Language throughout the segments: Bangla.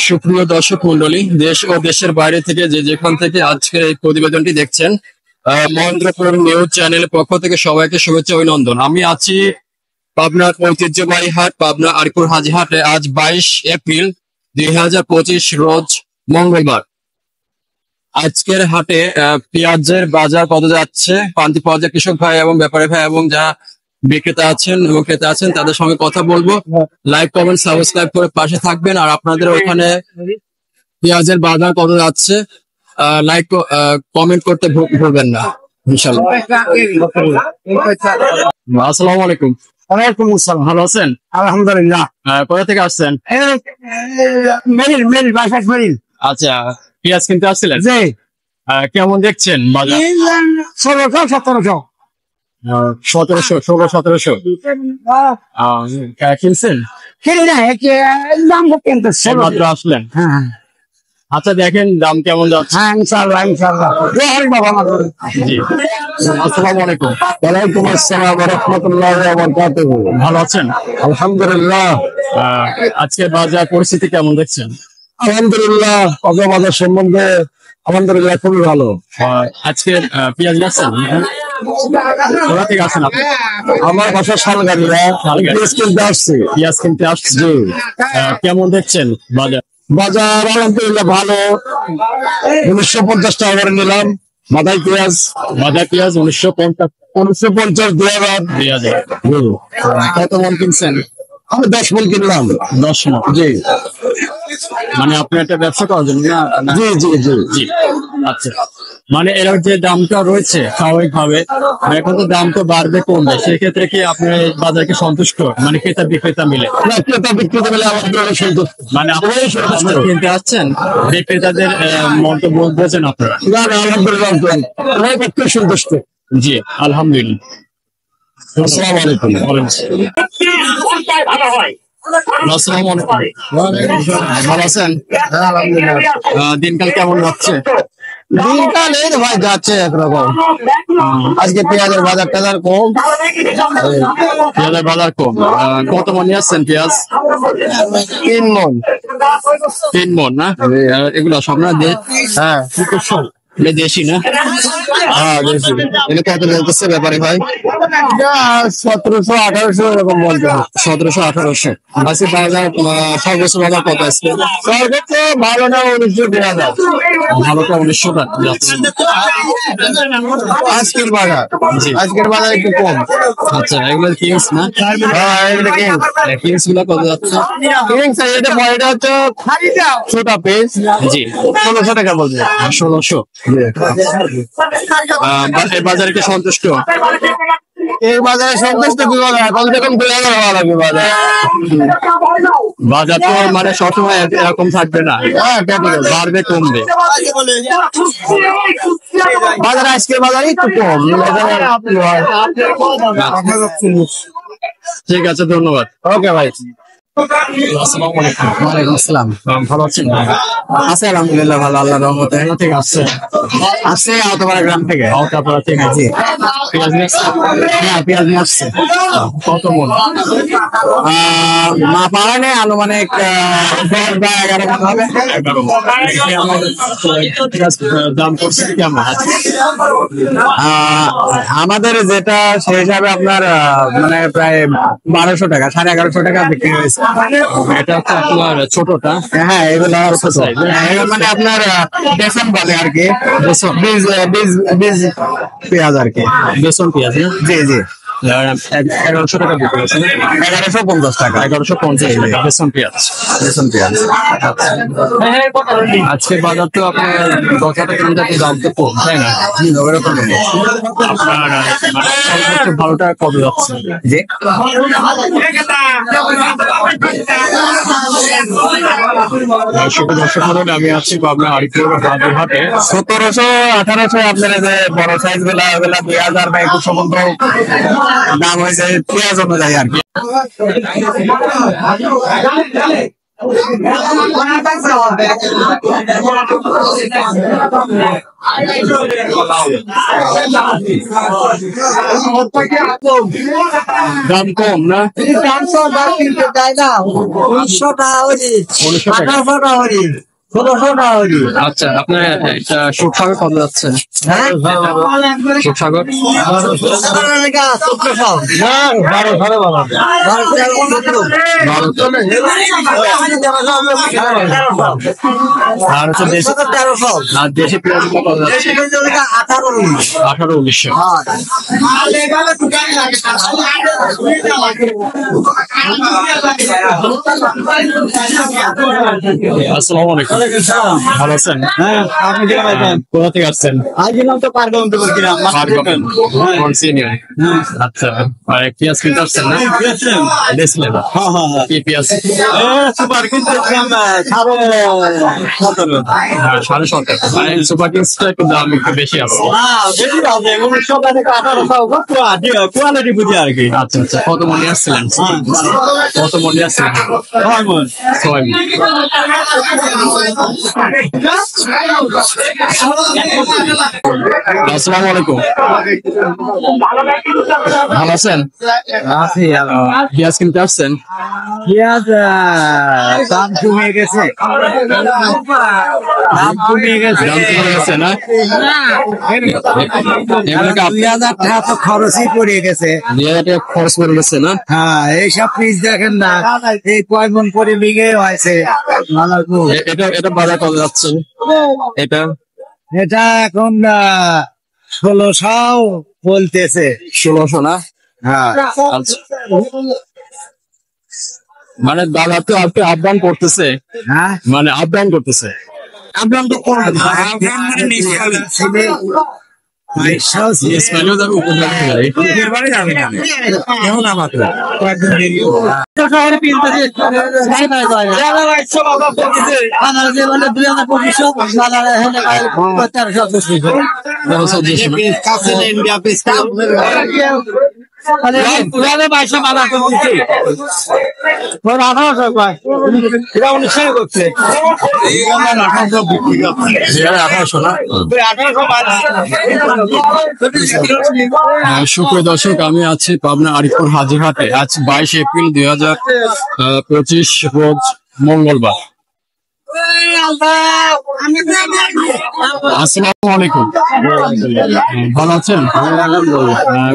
সুপ্রিয় দর্শক মন্ডলী, দেশ ও দেশের বাইরে থেকে যে যেখান থেকে আজকের এই প্রতিবেদনটি দেখছেন, মহেন্দ্রপুর নিউজ চ্যানেলের পক্ষ থেকে সবাইকে শুভেচ্ছা অভিনন্দন। আমি আছি পাবনার ঐতিহ্যবাহী হাট পাবনা আরিপুর হাজিহাটে। আজ 22 এপ্রিল 2025 রোজ মঙ্গলবার। আজকের হাটে পেঁয়াজের বাজার কত যাচ্ছে, পান্তি পর্যায়ে কৃষক ভাই এবং ব্যাপারী ভাই এবং যা বিক্রেতা আছেন এবং ক্রেতা আছেন তাদের সঙ্গে কথা বলবো। লাইক কমেন্ট সাবস্ক্রাইব করে পাশে থাকবেন। আর আপনাদের ওখানে পেঁয়াজের বাজার কত যাচ্ছে লাইক কমেন্ট করতে ভুলবেন না ইনশাআল্লাহ। আসসালামু আলাইকুম। ওয়ালাইকুম আসসালাম। ভালো আছেন? আলহামদুলিল্লাহ। কোথা থেকে আসছেন? মেরিল বাসার মেরিল। আচ্ছা, পেঁয়াজ কিনতে আসছিলেন? জি। কেমন দেখছেন বাজার? 1600 1700 1600 কিনছেন? কিনি না, দাম কিন্তু মাত্র আসলেন? হ্যাঁ আচ্ছা, দেখেন দাম কেমন যাচ্ছে। হ্যাঁ, ইনশাআল্লাহ ইনশাআল্লাহ। জি, আসসালামু আলাইকুম। ওয়ালাইকুম আসসালাম ওয়া রাহমাতুল্লাহি ওয়া বারাকাতুহু। ভালো আছেন? আলহামদুলিল্লাহ। আজকে বাজার পরিস্থিতি কেমন দেখছেন? আলহামদুলিল্লাহ, বাজার সম্বন্ধে আলহামদুলিল্লাহ খুবই ভালো। আজকে পেঁয়াজ যাচ্ছেন? কোথা থেকে আসছেন আপনি? আমার বাসা শালগাড়িয়া। পেঁয়াজ কিনতে আসছি। পেঁয়াজ কিনতে আসছি। জি। কেমন দেখছেন বাজার? বাজার আলহামদুলিল্লাহ ভালো। 1950 টাকা করে নিলাম মাথায় পেঁয়াজ। বাজার পেঁয়াজ 1950 1950 2000। কত মন কিনছেন? আমি 10 মণ কিনলাম। 10 মণ? জি। মানে আপনি একটা ব্যবসা করার জন্য না? জি জি জি জি। আচ্ছা, মানে এর যে দামটা রয়েছে স্বাভাবিক ভাবে, এখন তো দাম তো বাড়বে কমবে, সেক্ষেত্রে কি আপনি বাজারকে সন্তুষ্ট, মানে ক্রেতা বিক্রেতা মিলে? না, ক্রেতা বিক্রেতা মিলে আলহামদুলিল্লাহ সন্তুষ্ট। মানে আপনারা কিনতে আসছেন, বিক্রেতাদের মন্তব্য বলছেন আপনারা? না না, আলহামদুলিল্লাহ সন্তুষ্ট। জি, আলহামদুলিল্লাহ। আসসালামু আলাইকুম। আসসালামু আলাইকুম। ভালো আছেন? দিনকাল কেমন যাচ্ছে? দিনকাল এই তো ভাই যাচ্ছে একরকম। আজকে পেঁয়াজের বাজার টাজার কম। পেঁয়াজের বাজার কম। কত মন নিয়ে আসছেন পেঁয়াজ? 3 মণ। 3 মণ না? এগুলো সব না? হ্যাঁ, দেশি না? হ্যাঁ দেশি। এটা কত বলতেছে ব্যাপারে ভাই? 1700 1800 এরকম বলতে। 1700 1800। আজকে বাজার সর্বোচ্চ বাজার কত আছে? সর্বোচ্চ ভালো না 1900 2000। ভালোটা 1900 টাকা যাচ্ছে আজকের বাজার। আজকের বাজার একটু কম। আচ্ছা, এগুলো কিংস না? হ্যাঁ, এগুলো কিংস। কিংস গুলো কত যাচ্ছে? কিংস এটা হচ্ছে ছোট পিস। জি, 1600 টাকা বলছে। 1600। এই বাজারে কি সন্তুষ্ট? এই বাজারে সন্তুষ্ট কি বলে, এখন দেখুন 2000 হওয়া লাগবে বাজার। বাজার তো মানে সবসময় এরকম থাকবে না, হ্যাঁ বাড়বে কমবে। বাজার আজকের বাজারই একটু কম। ঠিক আছে, ধন্যবাদ। ওকে ভাই। আসসালামু আলাইকুম। ওয়ালাইকুম আসসালাম। ভালো আছেন? আছে আলহামদুলিল্লাহ ভালো, আল্লাহর রহমতে। থেকে আসছে? আসছে আওতাপাড়া গ্রাম থেকে। আওতাপাড়া থেকে? জি। পেঁয়াজ নিয়ে আসছে? হ্যাঁ, পেঁয়াজ নিয়ে আসছে। কত মন? মা পাড়া নেই, আনুমানিক 10 বা 11 মণ হবে। 11 মণ। পেঁয়াজ দাম করছে কেমন? আমাদের যেটা সেই হিসাবে আপনার মানে প্রায় 1200 টাকা 1150 টাকা বিক্রি হয়েছে। এটা হচ্ছে আপনার ছোটটা? হ্যাঁ, এগুলো মানে আপনার বেসন বলে আর কি। বেসন? বীজ পেঁয়াজ আর কি। বেসন পেঁয়াজ? জি জি। 1100 টাকা বিক্রি হয়েছে? 1150 টাকা। 1150 টাকা বেসন পেঁয়াজ। বেসন পেঁয়াজ। আজকে বাজার তো আপনার 10 টাকা দাম তো কম, তাই না? আপনার সর্বোচ্চ ভালোটা কত যাচ্ছে? জি। আমি আছি পাবনা আরিপুর হাটে। 1700 1800 আপনার যে বড় সাইজ গুলা 2000 বা 2100 পর্যন্ত দাম হয়েছে পেঁয়াজ অনুযায়ী আর কি। দাম কম না? 1900 টাকা হরি, 1900 টাকা। 1800 টাকা হরি, 1600 টাকা হরি। আচ্ছা, আপনার একটা সুখসাগর কত যাচ্ছে? হ্যাঁ, সুখসাগর 1400 আর হচ্ছে দেশি, 1300 আর দেশি পেঁয়াজ কত যাচ্ছে? 1800 18-1900। আসসালামু আলাইকুম, ভালো আছেন? হ্যাঁ, আপনি কি ভাইজান? কোথা থেকে আসছেন? আজ গেলাম তো পারগাম তো বলছিলাম। পারগাম। কোন সিনিয়র? আচ্ছা, আর পেঁয়াজ কিনতে আসছেন না? দিয়েছিলেন? হ্যাঁ হ্যাঁ হ্যাঁ। কি পেঁয়াজ? সুপার কিন্তু 17,000। হ্যাঁ, 17.5। মানে সুপার কিংসটা একটু দাম একটু বেশি আছে। বেশি আছে, 1900 থেকে 1800 কোয়ালিটি বুঝে আর কি। আচ্ছা আচ্ছা, কত মনে আসছিলেন? কত মনে আসছিলেন? 6 মণ। 6 মণ। আসসালামু আলাইকুম, ভালো আছেন? আছি পেঁয়াজ কিনতে আসছেন? পেঁয়াজ দাম কমে গেছে, দাম কমে গেছে, দাম কমে গেছে না? এগুলোকে 2000 টাকা তো খরচই পড়ে গেছে। 2000 টাকা খরচ করে গেছে না? হ্যাঁ, এইসব পিস দেখেন না, এই কয় মণ করে বিঘে হয়েছে। এটা বাজার কত যাচ্ছে? এটা এটা এখন 1600 বলতেছে। 1600 না? হ্যাঁ, আচ্ছা, মানে দাদা তো আপনি আপ ডাউন করতেছে, হ্যাঁ, মানে আপ ডাউন করতেছে। আপনার তো কোন ইসমাইলও যাবে, উপজেলা যাবে। করছে 1800 না? সুপ্রিয় দর্শক, আমি আছি পাবনা আরিফপুর হাজিরহাটে। আজ 22 এপ্রিল 2025 রোজ মঙ্গলবার। আসসালামু আলাইকুম, ভালো আছেন?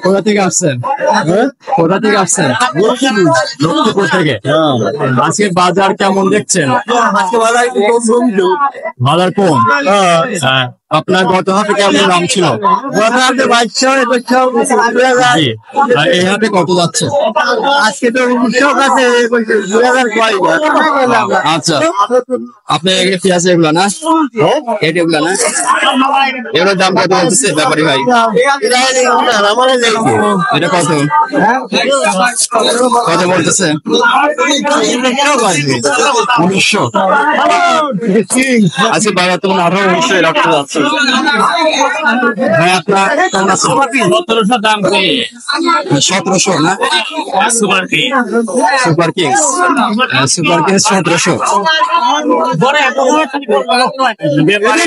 কোথা থেকে আসছেন? কোথা থেকে আসছেন? লক্ষ্মীপুর থেকে। আজকে বাজার কেমন দেখছেন? বাজার কম। আপনার গত হাটে কেমন দাম ছিল? জি। আর এই হাটে কত যাচ্ছে? আজকে তো 1900 কাছে 2000 আচ্ছা, আপনি পেঁয়াজ এগুলা না, এগুলা না, এগুলোর দাম কত বলতেছে ব্যাপারী ভাই? এটা কত কত বলতেছে? 1900। আজকে বাজার তো 1800 এরকম যাচ্ছে। ভাই আপনার কেমন আছে? 1700 দাম কই 1700 না? Super key super Kings, super Kings 1700। বড় এত বড় ব্যাপারে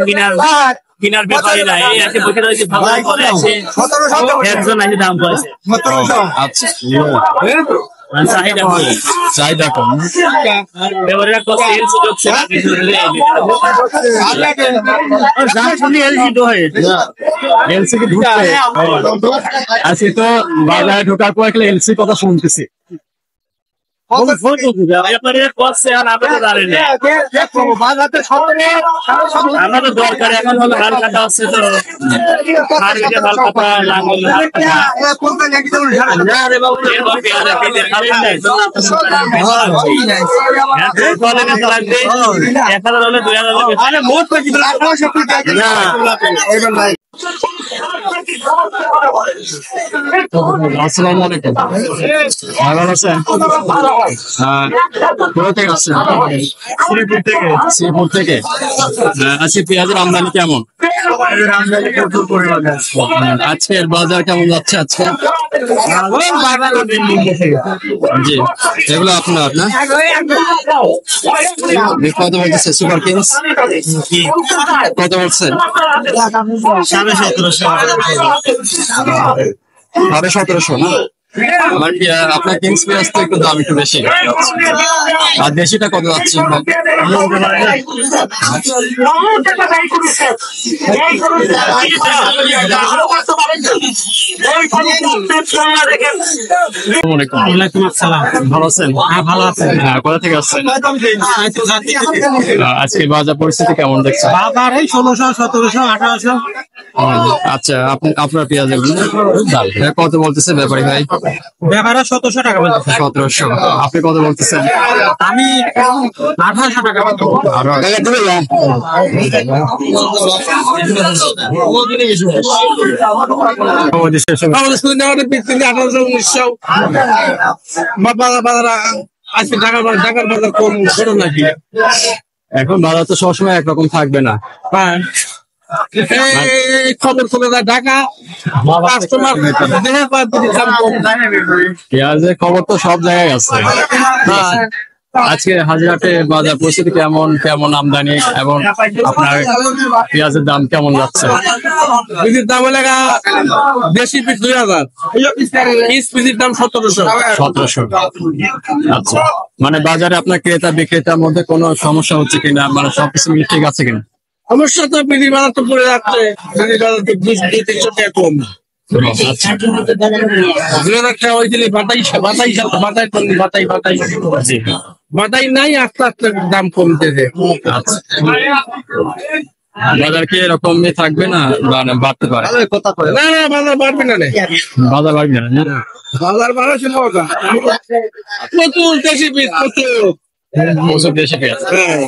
কিনার ব্যাপারে নাই এই আছে বসে রয়েছে ভালো করে আছে 1700 একজন আছে দাম করেছে 1700। আচ্ছা, চাহিদা কম চাহিদা কম। ব্যাপারে কত সেল সুযোগ সেটা কিছু দাম শুনি এলজি তো হয় এলসি কি ঢুকছে? আজকে তো বাজারে ঢোকার পর একটা এলসি কথা শুনতেছি। ব্যাপারে করছে আর আপনি তো জানেন না আমরা তো দরকার এখন হলো হাল কাটা হচ্ছে তো হাল কেটে হাল কাটা লাঙ্গল না রে বাবু এরকম পেয়ারা পেতে খাবেন না বলে না লাগবে 1000 হলে 2000 হলে আরে মোট কত 1800 না আসসালামু আলাইকুম, ভালো আছেন? কোথা থেকে আসছেন? শ্রীপুর থেকে। শ্রীপুর থেকে। আজকে পেঁয়াজের আমদানি কেমন? প্রচুর পরিমাণে আছে। আজকের বাজার কেমন যাচ্ছে আজকে? জি, এগুলো আপনার না? কত বলতেছে সুপার কিংস? কত বলছেন? 1750 না? আমার কি আপনার কিংস পেঁয়াজ তো একটু দাম একটু বেশি, আর দেশিটা কত যাচ্ছে? ওয়ালাইকুম আসসালাম। ভালো আছেন? হ্যাঁ, ভালো আছেন। কোথা থেকে আসছেন? আজকে বাজার পরিস্থিতি কেমন দেখছেন? বাজার এই 1600, 1700, 1800। আচ্ছা, আপনার পেঁয়াজ কত বলতেছে ব্যাপারী ভাই? ব্যাপারে 1700 টাকা বলতেছে। 1700। আপনি কত বলতেছেন? আমি 1800 টাকা বলতেছি। আরো আমাদের শুনে আমাদের বিক্রি 1800, 1900। বাজার আজকে ঢাকার বাজার কম ছোট নাকি? এখন বাজার তো সবসময় একরকম থাকবে না। হ্যাঁ, এই খবর চলে যায় ঢাকা, কাস্টমার দেখে পায় দাম কম। পেঁয়াজের খবর তো সব জায়গায় আছে। হ্যাঁ, আজকে হাজিরহাটে বাজার পরিস্থিতি কেমন, কেমন আমদানি এবং আপনার পেঁয়াজের দাম কেমন যাচ্ছে? পিসির দাম হলে দেশি পিস 2000, পিসির দাম 1700। 1700। আচ্ছা, মানে বাজারে আপনার ক্রেতা বিক্রেতার মধ্যে কোনো সমস্যা হচ্ছে কিনা, মানে সবকিছু মিলে ঠিক আছে কিনা? সমস্যা তো পিসির বাজার তো পড়ে যাচ্ছে, পিসির বাজার তো 200-300 টাকা কম। আচ্ছা, 2000 টাকা হয়েছিল বাতাই নাই, আস্তে আস্তে দাম কমতেছে। আচ্ছা। বাজার কি এরকমই থাকবে না, মানে বাড়তে পারে? না না, বাজার বাড়বে না রে। বাজার বাড়বে না? বাজার বাড়াচ্ছে না, প্রচুর দেশি পিস, প্রচুর। প্রচুর দেশে পেঁয়াজ, হ্যাঁ,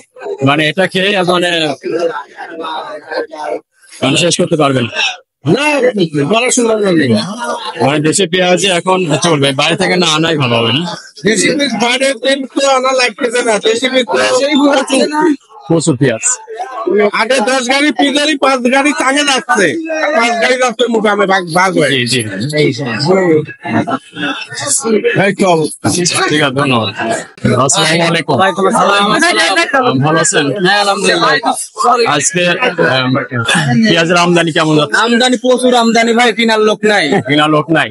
মানে এটা খেয়ে মানে শেষ করতে পারবেন না বাড়ার সুন্দর নেই। মানে দেশে পেঁয়াজ এখন চলবে, বাইরে থেকে না আনাই ভালো হবে না? দেশি পিস বাইরে তো আনা লাগতেছে না, দেশি পিস সেই প্রচুর। প্রচুর পেঁয়াজ। আগে 10 গাড়ি পিজারি 5 গাড়ি তাকে যাচ্ছে, 5 গাড়ি যাচ্ছে মুকামে ভাগ হয়ে। জি জি, এই চল। ঠিক আছে, ধন্যবাদ। আসসালামু আলাইকুম। ভালো আছেন? হ্যাঁ, আলহামদুলিল্লাহ। আজকে পেঁয়াজের আমদানি কেমন যাচ্ছে? আমদানি প্রচুর আমদানি ভাই, কেনার লোক নাই। কিনা লোক নাই?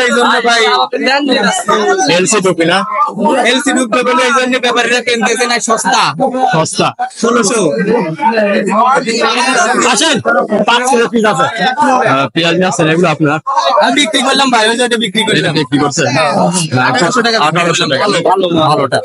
এই জন্য ভাই এলসি তো কিনা এলসি ঢুকতে বলে এই জন্য ব্যাপারীরা কিনতেছে না, সস্তা সস্তা। 1600। আসেন, 5 কিলো পিস আছে। পেঁয়াজ নিয়ে আসছেন, এগুলো আপনার? আমি বিক্রি করলাম ভাই, ওই জন্য বিক্রি করলাম। বিক্রি করছেন 1800 টাকা। 1800 টাকা। ভালোটা।